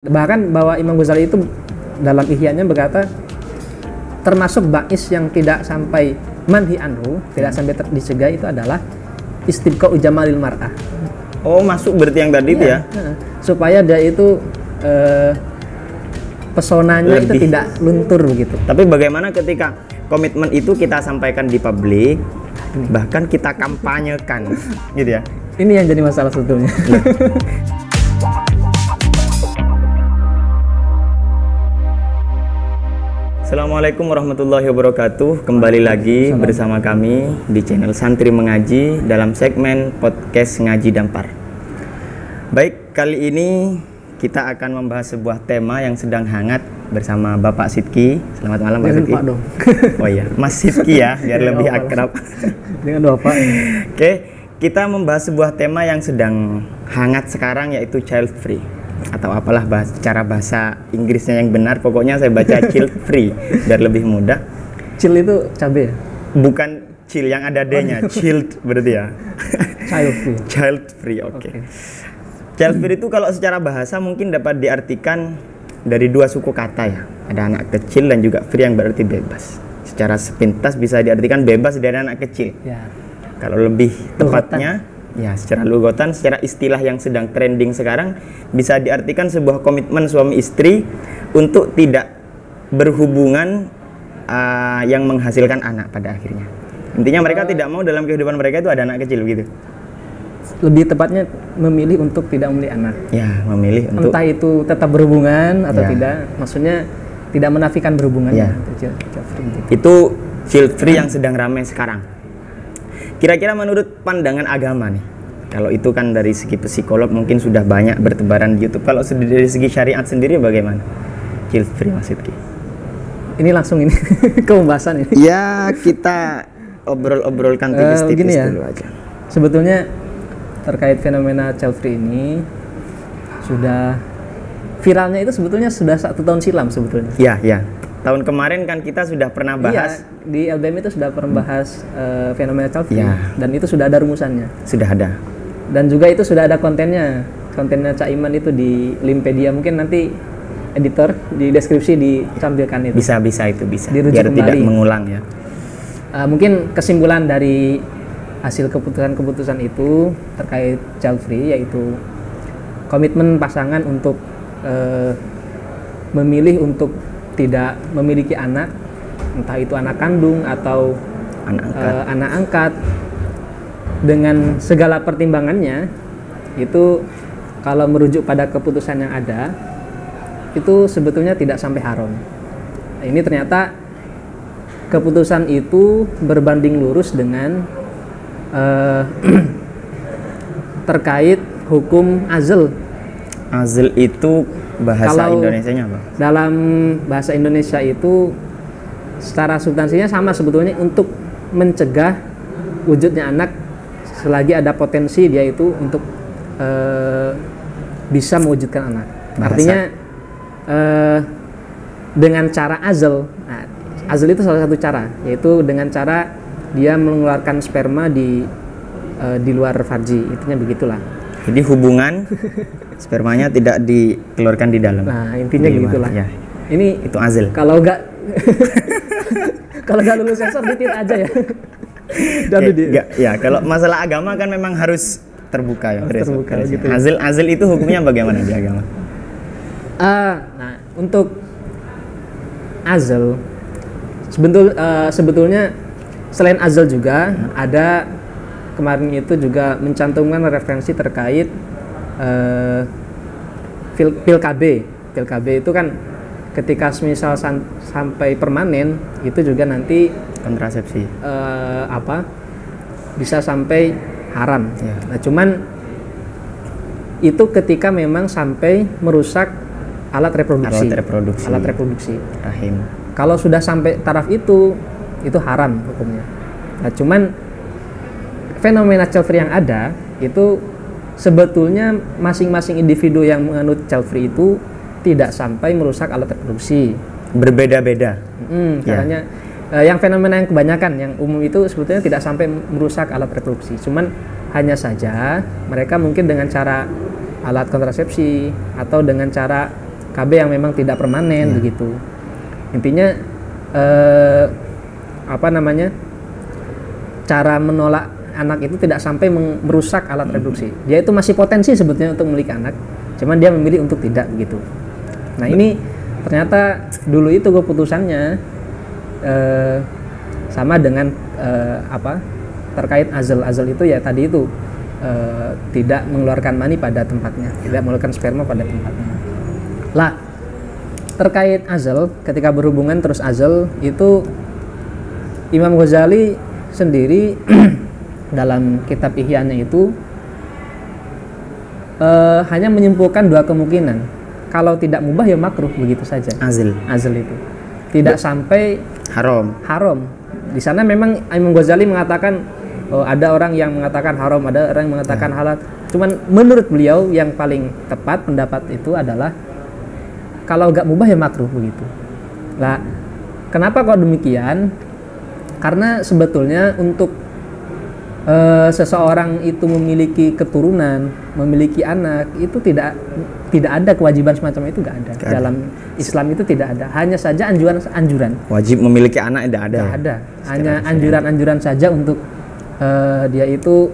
Bahkan bahwa Imam Ghazali itu dalam Ihya-nya berkata termasuk ba'is yang tidak sampai manhi anhu, tidak sampai dicegah itu adalah istibqa'u jamalil mar'ah. Oh, masuk berarti yang tadi itu ya? Supaya dia itu pesonanya itu tidak luntur begitu. Tapi bagaimana ketika komitmen itu kita sampaikan di publik, bahkan kita kampanyekan, gitu ya? Ini yang jadi masalah sebetulnya. Assalamualaikum warahmatullahi wabarakatuh. Kembali lagi bersama kami di channel Santri Mengaji dalam segmen podcast Ngaji Dampar. Baik, kali ini kita akan membahas sebuah tema yang sedang hangat bersama Bapak Sidki. Selamat malam Pak Sidki. Oh iya, Mas Sidki ya, biar lebih akrab. Dengan Bapak. Oke, kita membahas sebuah tema yang sedang hangat sekarang, yaitu child free. Atau apalah cara bahasa Inggrisnya yang benar, pokoknya saya baca child free biar lebih mudah. Chill itu cabai ya? Bukan chill yang ada D-nya, child berarti ya. Child free. Child free, oke. Child free itu kalau secara bahasa mungkin dapat diartikan dari dua suku kata ya. Ada anak kecil dan juga free yang berarti bebas. Secara sepintas bisa diartikan bebas dari anak kecil. Ya. Kalau lebih tepatnya ya, secara lugotan, secara istilah yang sedang trending sekarang, bisa diartikan sebuah komitmen suami istri untuk tidak berhubungan yang menghasilkan anak pada akhirnya. Intinya mereka tidak mau dalam kehidupan mereka itu ada anak kecil begitu. Lebih tepatnya memilih untuk tidak memilih anak. Ya, memilih untuk entah itu tetap berhubungan atau tidak, maksudnya tidak menafikan berhubungan. Ya. Itu child free yang sedang ramai sekarang. Kira-kira menurut pandangan agama nih, kalau itu kan dari segi psikolog mungkin sudah banyak bertebaran di YouTube. Kalau dari segi syariat sendiri bagaimana? Child free Mas Sidki. Ini langsung ini ke pembahasan ini. Ya, kita obrol-obrolkan tipis-tipis dulu aja. Sebetulnya terkait fenomena child free ini sudah viralnya itu sebetulnya sudah 1 tahun silam sebetulnya. Iya, iya. Tahun kemarin kan kita sudah pernah bahas, di LBM itu sudah pernah bahas fenomena child free, dan itu sudah ada rumusannya. Sudah ada. Dan juga itu sudah ada kontennya Cak Iman itu di Limpedia. Mungkin nanti editor di deskripsi ditampilkan itu. Bisa itu bisa. Dirujuk biar kembali. Tidak mengulang ya. Mungkin kesimpulan dari hasil keputusan-keputusan itu terkait child free yaitu komitmen pasangan untuk memilih untuk tidak memiliki anak, entah itu anak kandung atau anak angkat, dengan segala pertimbangannya. Itu kalau merujuk pada keputusan yang ada, itu sebetulnya tidak sampai haram. Nah, ini ternyata keputusan itu berbanding lurus dengan terkait hukum azl. Azl itu bahasa Indonesianya apa? Dalam bahasa Indonesia itu secara substansinya sama sebetulnya, untuk mencegah wujudnya anak selagi ada potensi dia itu untuk bisa mewujudkan anak. Artinya dengan cara azl. Nah, azl itu salah satu cara, yaitu dengan cara dia mengeluarkan sperma di luar farji, intinya begitulah. Jadi hubungan spermanya tidak dikeluarkan di dalam. Nah, intinya begitulah. Ya. Ini itu azl. Kalau nggak lulus sensor ditit aja ya. Ya, kalau masalah agama kan memang harus terbuka ya. Terbuka gitu. Azl itu hukumnya bagaimana di agama? Nah, untuk azl sebetulnya selain azl juga ada kemarin itu juga mencantumkan referensi terkait pil KB. Pil KB itu kan ketika misal sampai permanen itu juga nanti kontrasepsi bisa sampai haram. Ya. Nah, cuman itu ketika memang sampai merusak alat reproduksi rahim. Kalau sudah sampai taraf itu haram hukumnya. Nah, cuman fenomena child free yang ada itu sebetulnya masing-masing individu yang menganut child free itu tidak sampai merusak alat reproduksi. Berbeda-beda. Caranya yang fenomena yang kebanyakan yang umum itu sebetulnya tidak sampai merusak alat reproduksi. Cuman hanya saja mereka mungkin dengan cara alat kontrasepsi atau dengan cara KB yang memang tidak permanen begitu. Intinya cara menolak anak itu tidak sampai merusak alat reproduksi. Dia itu masih potensi sebetulnya untuk memiliki anak, cuman dia memilih untuk tidak begitu. Nah ini ternyata dulu itu keputusannya sama dengan terkait azal itu ya tadi itu tidak mengeluarkan mani pada tempatnya, tidak mengeluarkan sperma pada tempatnya. Lah terkait azal, ketika berhubungan terus azal itu Imam Ghazali sendiri dalam kitab Ihya-nya itu hanya menyimpulkan dua kemungkinan. Kalau tidak mubah ya makruh begitu saja. Azal itu tidak sampai haram. Di sana memang Imam Ghazali mengatakan ada orang yang mengatakan haram, ada orang yang mengatakan halal. Cuman menurut beliau yang paling tepat pendapat itu adalah kalau nggak mubah ya makruh begitu. Lah, kenapa kok demikian? Karena sebetulnya untuk seseorang itu memiliki keturunan, memiliki anak itu tidak ada kewajiban semacam itu, nggak ada. Dalam Islam itu tidak ada. Hanya saja anjuran. Wajib memiliki anak tidak ada. Tidak ada. Hanya anjuran saja untuk dia itu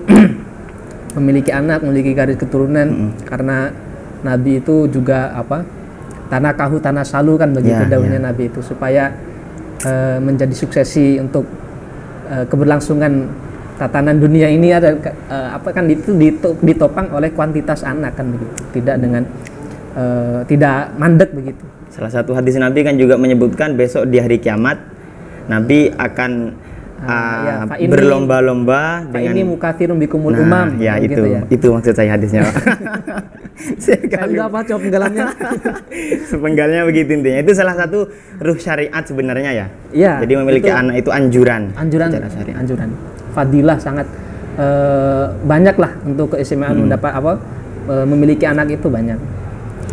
memiliki anak, memiliki garis keturunan. Karena Nabi itu juga tanah salu kan begitu daunnya Nabi itu, supaya menjadi suksesi untuk keberlangsungan tatanan dunia ini ada itu ditopang oleh kuantitas anak kan begitu, tidak dengan tidak mandek begitu. Salah satu hadis Nabi kan juga menyebutkan besok di hari kiamat Nabi akan berlomba-lomba dengan ini mukatsirun bikumul umam. Ya itu gitu ya. Itu maksud saya hadisnya. Saya apa coba penggalannya? Sepenggalnya begitu intinya. Itu salah satu ruh syariat sebenarnya ya. Iya. Jadi memiliki anak itu anjuran. Anjuran. Fadilah sangat banyak lah untuk keistimewaan mendapat memiliki anak itu banyak.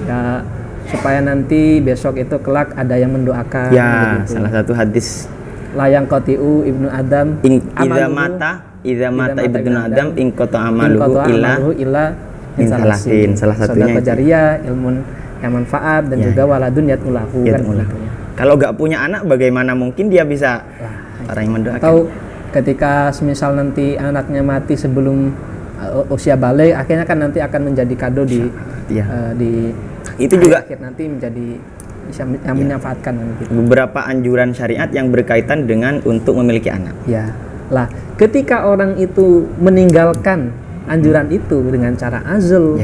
Ya, supaya nanti besok itu kelak ada yang mendoakan. Ya, begitu. Salah satu hadis layang kotiu ibnu Adam idza mata ibnu Adam in qata amaluhu illa min salasin. Salah satunya jariyah, ilmun yang manfaat dan juga waladun yatulahu kan gitu. Kalau nggak punya anak bagaimana mungkin dia bisa orang yang mendoakan. Atau ketika semisal nanti anaknya mati sebelum usia balik, akhirnya kan nanti akan menjadi kado di itu juga akhir nanti menjadi bisa yang menyanfaatkan gitu. Beberapa anjuran syariat yang berkaitan dengan untuk memiliki anak. Ya, lah ketika orang itu meninggalkan anjuran itu dengan cara azl,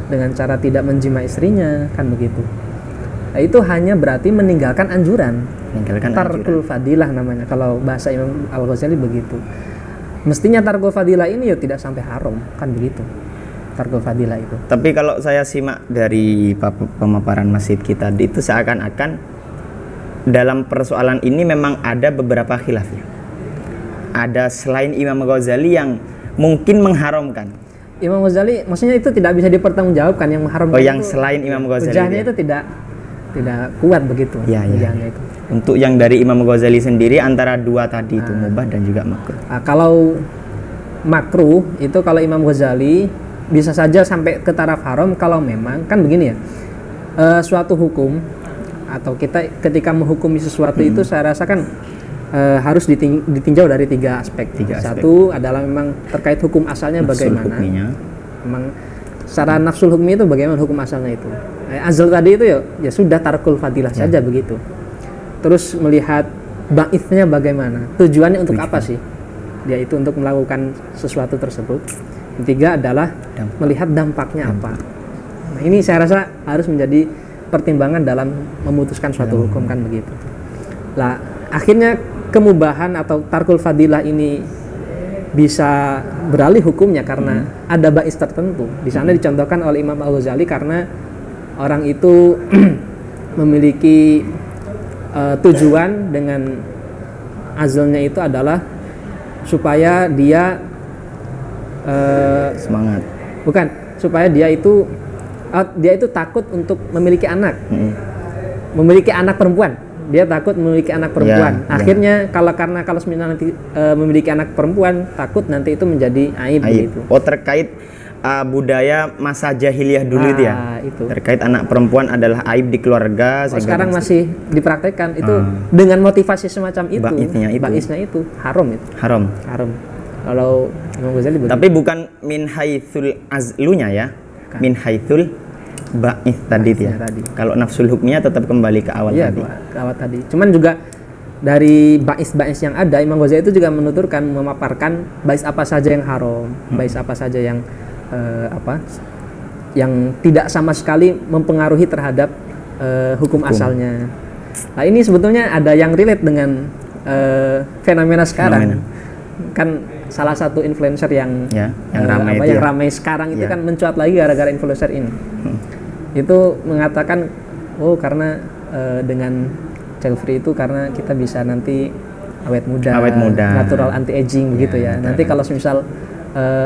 dengan cara tidak menjima istrinya, kan begitu. Nah, itu hanya berarti meninggalkan anjuran. Tarkul fadilah namanya kalau bahasa Imam Al-Ghazali begitu. Mestinya tarkul fadilah ini ya tidak sampai haram, kan begitu. Tarkul fadilah itu. Tapi kalau saya simak dari pemaparan Mas Sidki tadi itu seakan-akan dalam persoalan ini memang ada beberapa khilafnya. Ada selain Imam Ghazali yang mungkin mengharamkan. Imam Ghazali maksudnya itu tidak bisa dipertanggungjawabkan yang mengharamkan. Oh, yang selain Imam Ghazali. Hujahnya itu tidak kuat begitu. Hujahnya itu. Untuk yang dari Imam Ghazali sendiri antara dua tadi itu mubah dan juga makruh. Kalau makruh itu kalau Imam Ghazali bisa saja sampai ke taraf haram kalau memang kan begini ya, suatu hukum atau kita ketika menghukumi sesuatu itu saya rasa kan harus ditinjau dari tiga aspek. Satu adalah memang terkait hukum asalnya bagaimana, memang secara nafsul hukmi itu bagaimana hukum asalnya itu. Azal tadi itu ya sudah tarkul fadilah saja begitu. Terus melihat ba'ithnya bagaimana, tujuannya untuk apa sih dia itu untuk melakukan sesuatu tersebut. Ketiga adalah melihat dampaknya apa. Nah, ini saya rasa harus menjadi pertimbangan dalam memutuskan suatu hukum kan begitu. Lah, akhirnya kemubahan atau tarkul fadilah ini bisa beralih hukumnya karena ada bais tertentu. Di sana dicontohkan oleh Imam Al-Ghazali karena orang itu memiliki tujuan dengan azalnya itu adalah supaya dia semangat. Bukan, supaya dia itu takut untuk memiliki anak. Memiliki anak perempuan. Dia takut memiliki anak perempuan. Akhirnya kalau sebenarnya nanti memiliki anak perempuan, takut nanti itu menjadi aib gitu. Oh, terkait budaya masa jahiliyah dulu itu ya. Itu. Terkait anak perempuan adalah aib di keluarga. Sekarang masih dipraktekkan itu dengan motivasi semacam itu. Baisnya itu haram itu. Haram. Kalau Imam Ghazali tapi bukan min haitsul azlunya ya. Bukan. Min haitsul ba'is tadi ya. Kalau nafsul hukminya tetap kembali ke awal tadi. Ke awal tadi. Cuman juga dari bais yang ada, Imam Ghazali itu juga menuturkan, memaparkan bais apa saja yang haram, bais apa saja yang yang tidak sama sekali mempengaruhi terhadap hukum asalnya. Nah, ini sebetulnya ada yang relate dengan fenomena sekarang. Kan salah satu influencer yang ramai sekarang itu kan mencuat lagi gara-gara influencer ini. Itu mengatakan karena dengan child free itu karena kita bisa nanti awet muda. Natural anti aging begitu ya. Nanti kalau misal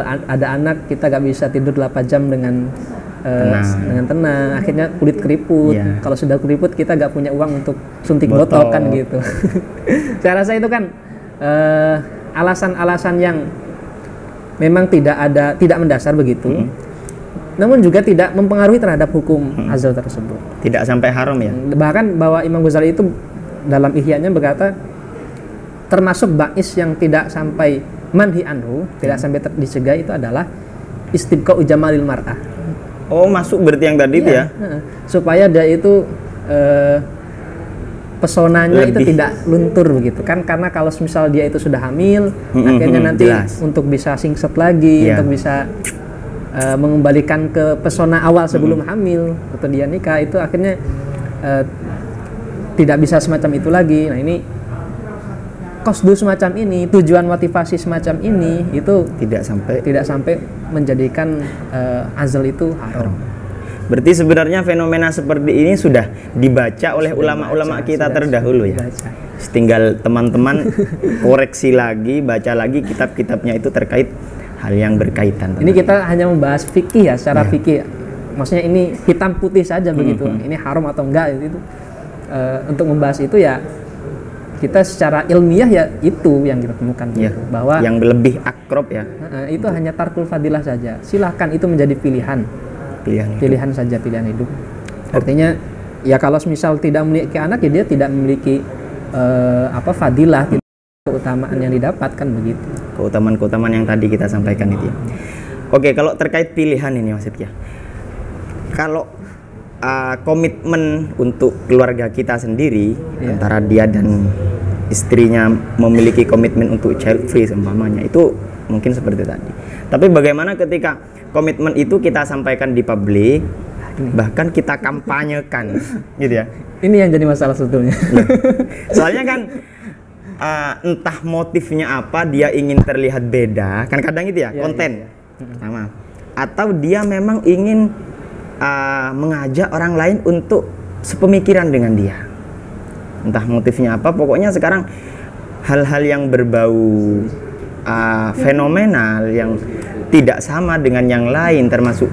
ada anak kita gak bisa tidur 8 jam dengan tenang, akhirnya kulit keriput. Kalau sudah keriput kita gak punya uang untuk suntik botok kan gitu. Saya rasa itu kan alasan-alasan yang memang tidak mendasar begitu. Namun juga tidak mempengaruhi terhadap hukum azal tersebut. Tidak sampai haram ya. Bahkan bahwa Imam Ghazali itu dalam Ihya-nya berkata termasuk ba'is yang tidak sampai manhi anhu, tidak sampai dicegah itu adalah istibqa'u jamalil mar'ah. Oh, masuk berarti yang tadi itu ya. Supaya dia itu pesonanya itu tidak luntur begitu kan, karena kalau misal dia itu sudah hamil, akhirnya nanti untuk bisa singset lagi, untuk bisa mengembalikan ke pesona awal sebelum hamil atau dia nikah, itu akhirnya tidak bisa semacam itu lagi. Nah, ini qasdu semacam ini, tujuan motivasi semacam ini itu tidak sampai menjadikan azal itu haram. Berarti sebenarnya fenomena seperti ini sudah dibaca oleh ulama-ulama kita terdahulu ya. Tinggal teman-teman koreksi lagi, baca lagi kitab-kitabnya itu terkait hal yang berkaitan. Ini kita hanya membahas fikih ya, secara fikih. Maksudnya ini hitam putih saja begitu. Ini haram atau enggak itu. Untuk membahas itu ya kita secara ilmiah ya itu yang kita temukan gitu, bahwa yang lebih akrab ya. Itu hanya tarkul fadilah saja. Silahkan itu menjadi pilihan saja, pilihan hidup. Artinya ya kalau misal tidak memiliki anak ya dia tidak memiliki fadilah, keutamaan yang didapatkan begitu. Keutamaan yang tadi kita sampaikan itu ya. Oke, kalau terkait pilihan ini Mas ya. Kalau komitmen untuk keluarga kita sendiri antara dia dan istrinya memiliki komitmen untuk child free seumpamanya, itu mungkin seperti tadi. Tapi bagaimana ketika komitmen itu kita sampaikan di publik, bahkan kita kampanyekan gitu ya. Ini yang jadi masalah sebetulnya. Soalnya kan entah motifnya apa, dia ingin terlihat beda, kan kadang itu ya, konten pertama. Atau dia memang ingin mengajak orang lain untuk sepemikiran dengan dia. Entah motifnya apa, pokoknya sekarang hal-hal yang berbau fenomenal yang tidak sama dengan yang lain, termasuk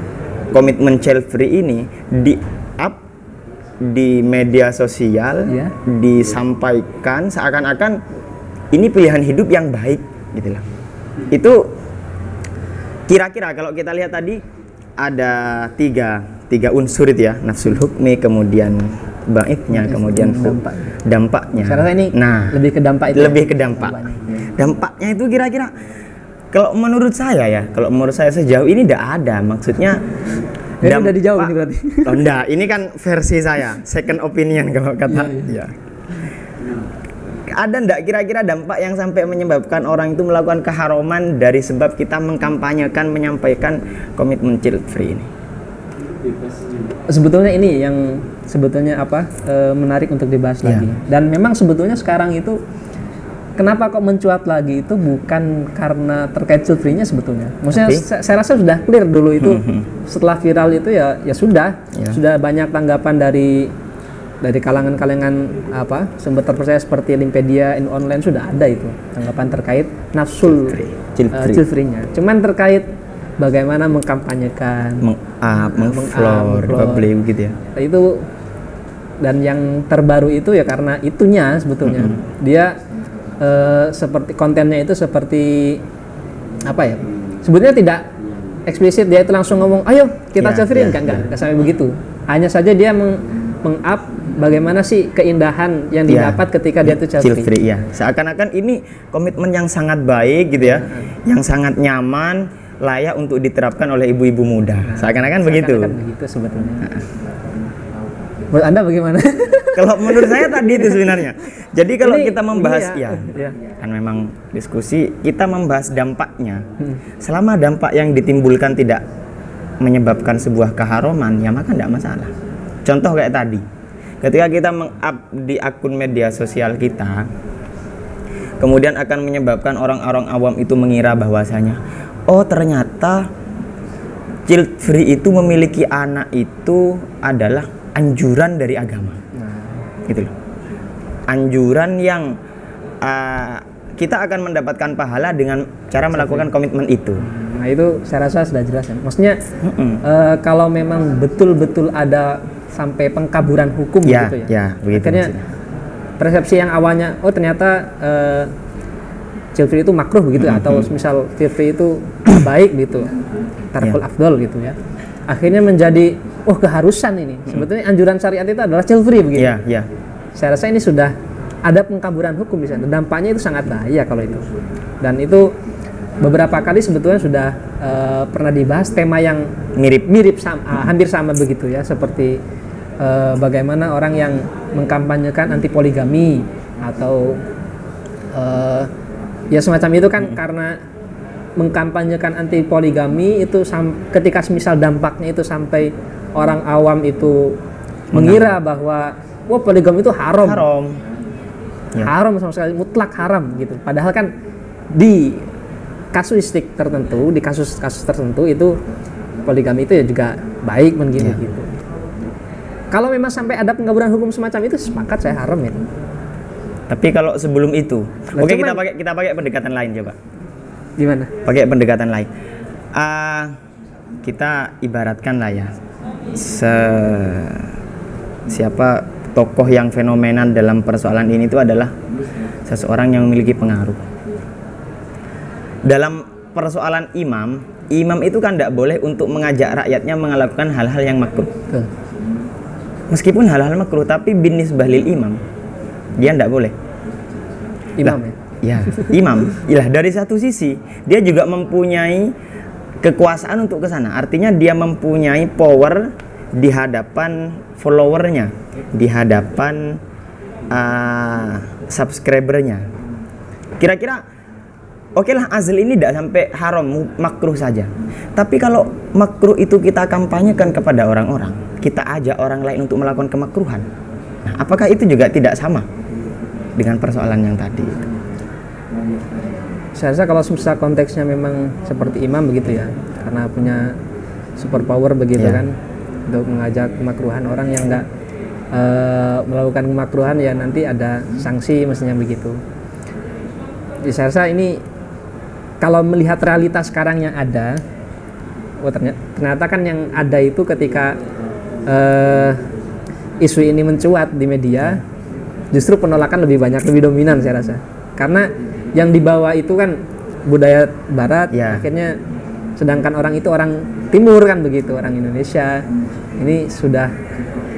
komitmen child free ini di-up di media sosial, disampaikan seakan-akan ini pilihan hidup yang baik gitu lah. Itu kira-kira kalau kita lihat tadi ada tiga unsur itu ya, nafsul hukmi, kemudian ba'ithnya, kemudian dampaknya. Saya rasa ini lebih ke dampak itu. Lebih ke dampak. Dampaknya itu kira-kira kalau menurut saya sejauh ini tidak ada. Maksudnya udah dijawab ini berarti. Oh, enggak, ini kan versi saya, second opinion kalau kata. Ada enggak kira-kira dampak yang sampai menyebabkan orang itu melakukan keharaman dari sebab kita mengkampanyekan, menyampaikan komitmen child free ini? Sebetulnya ini yang menarik untuk dibahas lagi. Dan memang sebetulnya sekarang itu kenapa kok mencuat lagi itu bukan karena terkait child free-nya sebetulnya. Maksudnya saya rasa sudah clear dulu itu. Setelah viral itu ya sudah banyak tanggapan dari kalangan-kalangan sumber terpercaya seperti Limpedia, Online sudah ada itu tanggapan terkait nafsul child free-nya. Cuman terkait bagaimana mengkampanyekan, mengflor gitu ya. Itu, dan yang terbaru itu ya karena itunya sebetulnya dia seperti kontennya itu seperti sebetulnya eksplisit dia itu langsung ngomong, ayo kita child free, enggak sampai begitu. Hanya saja dia meng-up bagaimana sih keindahan yang didapat ketika dia itu child free. Ya. Seakan-akan ini komitmen yang sangat baik gitu ya, yang sangat nyaman, layak untuk diterapkan oleh ibu-ibu muda. Seakan-akan begitu. Begitu sebetulnya. Menurut Anda bagaimana? Kalau menurut saya tadi itu sebenarnya. Jadi kalau kita membahas kan memang diskusi, kita membahas dampaknya. Selama dampak yang ditimbulkan tidak menyebabkan sebuah keharuman, ya maka tidak masalah. Contoh kayak tadi, ketika kita meng-up di akun media sosial kita, kemudian akan menyebabkan orang-orang awam itu mengira bahwasanya, oh ternyata child free itu memiliki anak itu adalah anjuran dari agama. Gitu loh. Anjuran yang kita akan mendapatkan pahala dengan cara melakukan komitmen itu. Nah itu saya rasa sudah jelas ya. Maksudnya kalau memang betul-betul ada sampai pengkaburan hukum gitu ya. Akhirnya persepsi yang awalnya oh ternyata child free itu makruh begitu atau misal child free itu baik gitu, tarkul afdol gitu ya. Akhirnya menjadi oh keharusan ini. Sebetulnya anjuran syariat itu adalah child free begitu. Saya rasa ini sudah ada pengkaburan hukum di sana. Dampaknya itu sangat bahaya kalau itu. Dan itu beberapa kali sebetulnya sudah pernah dibahas tema yang mirip sama, hampir sama begitu ya, seperti bagaimana orang yang mengkampanyekan anti poligami atau ya semacam itu kan karena mengkampanyekan anti poligami itu ketika misal dampaknya itu sampai orang awam itu mengira bahwa wah poligami itu haram sama sekali, mutlak haram gitu. Padahal kan di kasuistik tertentu, di kasus-kasus tertentu itu poligami itu ya juga baik begini gitu. Kalau memang sampai ada pengkaburan hukum semacam itu, sepakat saya haram ya. Tapi kalau sebelum itu, oke kita pakai pendekatan lain coba. Gimana? Pakai pendekatan lain. Kita ibaratkan lah ya, siapa tokoh yang fenomenal dalam persoalan ini itu adalah seseorang yang memiliki pengaruh. Dalam persoalan imam itu kan tidak boleh untuk mengajak rakyatnya melakukan hal-hal yang makruh. Meskipun hal-hal makruh, tapi binisbah lil imam, dia tidak boleh. Imam imam. Ilah dari satu sisi dia juga mempunyai kekuasaan untuk ke sana. Artinya dia mempunyai power di hadapan followernya, di hadapan subscribernya. Kira-kira oke lah azl ini tidak sampai haram, makruh saja. Tapi kalau makruh itu kita kampanyekan kepada orang-orang, kita ajak orang lain untuk melakukan kemakruhan. Nah, apakah itu juga tidak sama dengan persoalan yang tadi? Saya rasa kalau misalnya konteksnya memang seperti imam begitu ya, karena punya super power begitu kan, untuk mengajak kemakruhan orang yang enggak melakukan kemakruhan ya nanti ada sanksi mestinya begitu. Jadi saya rasa ini kalau melihat realitas sekarang yang ada, ternyata kan yang ada itu ketika isu ini mencuat di media, justru penolakan lebih banyak, lebih dominan saya rasa. Karena yang dibawa itu kan budaya barat, akhirnya sedangkan orang itu orang timur kan begitu, orang Indonesia. Ini sudah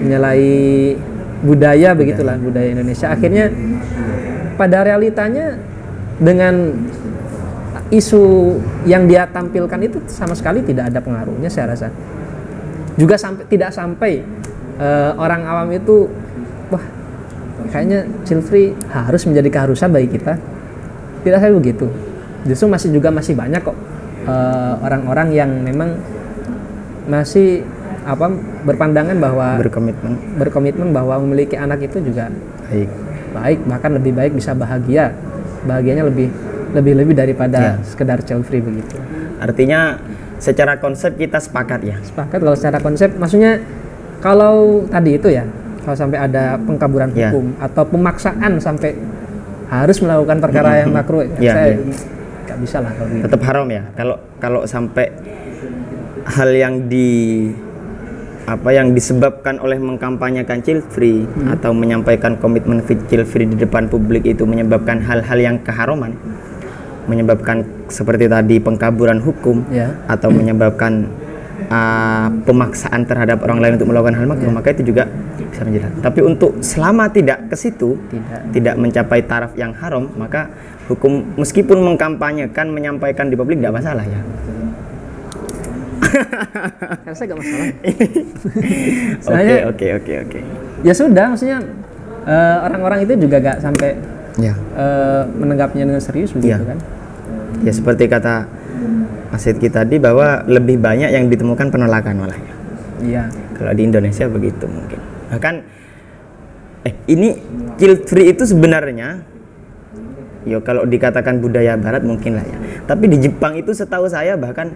menyalahi budaya begitulah, budaya Indonesia. Akhirnya pada realitanya dengan isu yang dia tampilkan itu sama sekali tidak ada pengaruhnya saya rasa. Juga tidak sampai orang awam itu wah kayaknya child free harus menjadi keharusan bagi kita. Tidak sampai begitu. Justru masih banyak kok orang-orang yang memang masih berpandangan bahwa berkomitmen bahwa memiliki anak itu juga baik, bahkan lebih baik, bisa bahagianya lebih daripada sekedar child free begitu. Artinya secara konsep kita sepakat ya. Sepakat kalau secara konsep, maksudnya kalau tadi itu ya, kalau sampai ada pengkaburan hukum atau pemaksaan sampai harus melakukan perkara yang makruh, saya nggak bisa lah kalau gitu. Tetap haram ya. Kalau sampai hal yang disebabkan oleh mengkampanyekan child free atau menyampaikan komitmen child free di depan publik itu menyebabkan hal-hal yang keharaman, menyebabkan seperti tadi pengkaburan hukum atau menyebabkan pemaksaan terhadap orang lain untuk melakukan hal makruh, maka itu juga bisa menjerat. Tapi untuk selama tidak ke situ, tidak mencapai taraf yang haram, maka hukum meskipun mengkampanyekan, menyampaikan di publik tidak masalah ya. Saya nggak masalah. Oke. Ya sudah, maksudnya orang-orang itu juga nggak sampai menanggapnya dengan serius begitu kan? Ya seperti kata Mas Sidki tadi bahwa lebih banyak yang ditemukan penolakan malah ya. Iya. Kalau di Indonesia begitu mungkin. Bahkan ini child free itu sebenarnya, ya kalau dikatakan budaya Barat mungkin lah ya. Tapi di Jepang itu setahu saya bahkan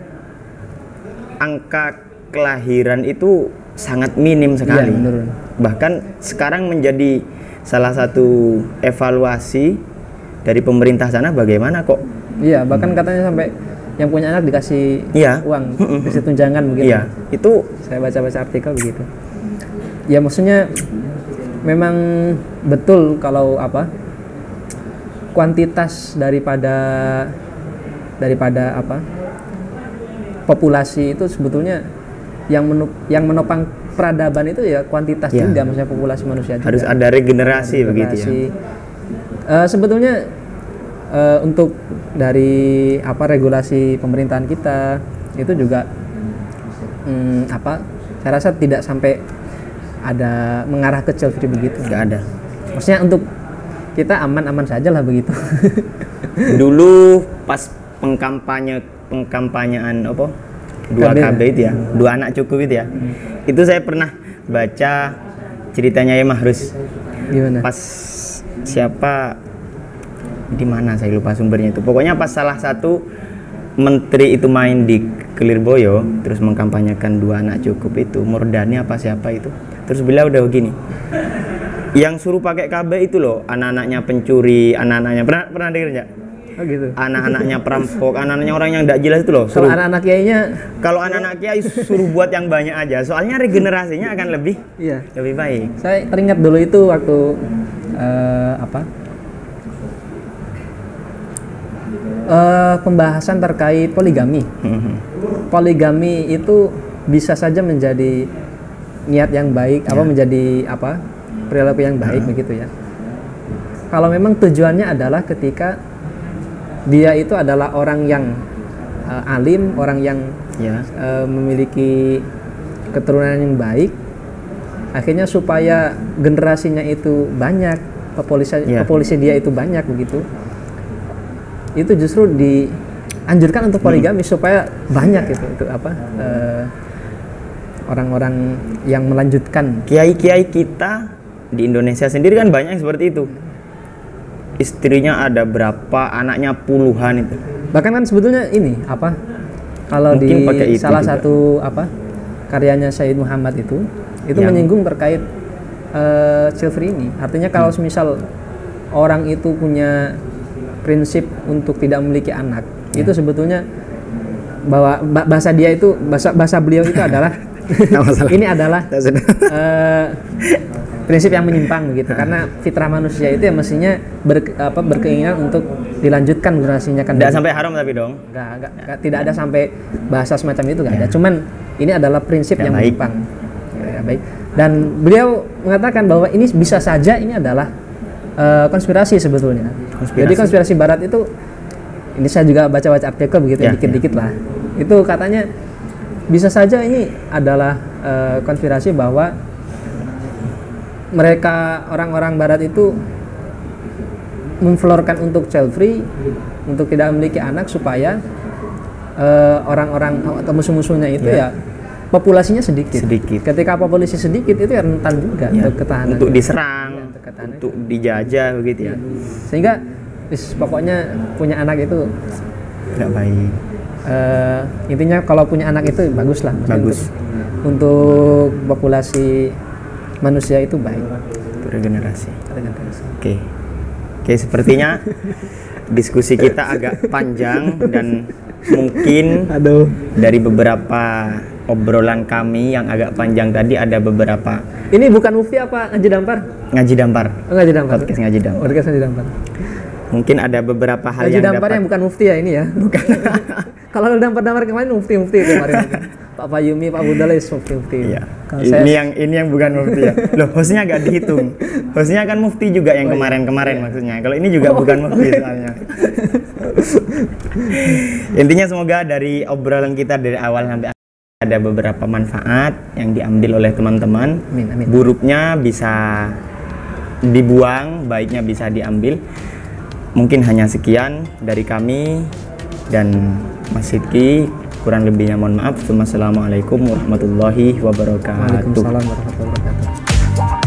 angka kelahiran itu sangat minim sekali. Ya, bahkan sekarang menjadi salah satu evaluasi dari pemerintah sana bagaimana kok. Iya, bahkan katanya sampai yang punya anak dikasih uang, dikasih tunjangan mungkin. Iya, itu saya baca-baca artikel begitu. Ya maksudnya memang betul kalau kuantitas daripada populasi itu sebetulnya yang menopang peradaban itu ya kuantitas juga, maksudnya populasi manusia juga. Harus ada regenerasi begitu ya. Sebetulnya untuk dari regulasi pemerintahan kita itu juga saya rasa tidak sampai ada mengarah ke child free begitu. Nggak ada. Maksudnya untuk kita aman-aman saja lah begitu. Dulu pas pengkampanyean 2KB itu ya, 2 anak cukup itu ya. Itu saya pernah baca ceritanya ya Mahrus. Gimana? Pas siapa di mana saya lupa sumbernya itu. Pokoknya pas salah satu menteri itu main di Kelirboyo terus mengkampanyekan 2 anak cukup itu, Murdani apa siapa itu. Terus beliau udah begini. Yang suruh pakai KB itu loh, anak-anaknya pencuri, anak-anaknya pernah dengar enggak? Oh gitu. Anak-anaknya perampok, anak-anaknya orang yang enggak jelas itu loh. Kalau anak-anak kiai suruh buat yang banyak aja. Soalnya regenerasinya akan lebih baik. Saya teringat dulu itu waktu pembahasan terkait poligami. Poligami itu bisa saja menjadi niat yang baik, menjadi perilaku yang baik begitu ya. Kalau memang tujuannya adalah ketika dia itu adalah orang yang alim, orang yang memiliki keturunan yang baik, akhirnya supaya generasinya itu banyak, populasi dia itu banyak begitu. Itu justru dianjurkan untuk poligami supaya banyak itu orang-orang yang melanjutkan. Kiai-kiai kita di Indonesia sendiri kan banyak yang seperti itu. Istrinya ada berapa, anaknya puluhan itu. Bahkan kan sebetulnya ini kalau mungkin di salah juga. Satu karyanya Sayyid Muhammad itu menyinggung terkait child free ini. Artinya kalau misal orang itu punya prinsip untuk tidak memiliki anak, itu sebetulnya bahwa bahasa beliau itu adalah ini adalah prinsip yang menyimpang begitu, karena fitrah manusia itu ya mestinya berkeinginan untuk dilanjutkan generasinya kan. Tidak sampai haram tapi dong. Enggak, tidak ada sampai bahasa semacam itu enggak ada. Cuman ini adalah prinsip yang menyimpang. Ya, baik. Dan beliau mengatakan bahwa ini bisa saja ini adalah konspirasi sebetulnya. Jadi konspirasi Barat itu, ini saya juga baca-baca artikel begitu dikit-dikit lah. Itu katanya bisa saja ini adalah konspirasi bahwa mereka orang-orang Barat itu memflorkan untuk child free, untuk tidak memiliki anak supaya orang-orang atau musuh-musuhnya itu populasinya sedikit. Ketika populasi sedikit itu rentan juga untuk ketahanan. Untuk diserang, untuk dijajah begitu ya. Sehingga pokoknya punya anak itu nggak baik. Intinya kalau punya anak itu bagus lah. Bagus. Untuk populasi manusia itu baik. Untuk regenerasi. Oke, sepertinya diskusi kita agak panjang dan mungkin dari beberapa obrolan kami yang agak panjang tadi ada beberapa. Ini bukan Mufti apa Ngaji Dampar? Ngaji Dampar. Oh, Ngaji Dampar. Podcast Ngaji Dampar. Mungkin ada beberapa hal Laju yang dampar dapat yang bukan mufti ya ini ya. Bukan. Kalau dampar-dampar kemarin mufti kemarin. Pak Fayumi, Pak Budala mufti. Iya. Ini yang bukan mufti ya. Loh, hostnya agak dihitung. Hostnya kan mufti juga yang kemarin-kemarin maksudnya. Kalau ini juga bukan mufti soalnya. Intinya semoga dari obrolan kita dari awal sampai akhir ada beberapa manfaat yang diambil oleh teman-teman. Amin. Buruknya bisa dibuang, baiknya bisa diambil. Mungkin hanya sekian dari kami dan Mas Sidki, kurang lebihnya mohon maaf. Wassalamualaikum warahmatullahi wabarakatuh. Waalaikumsalam warahmatullahi wabarakatuh.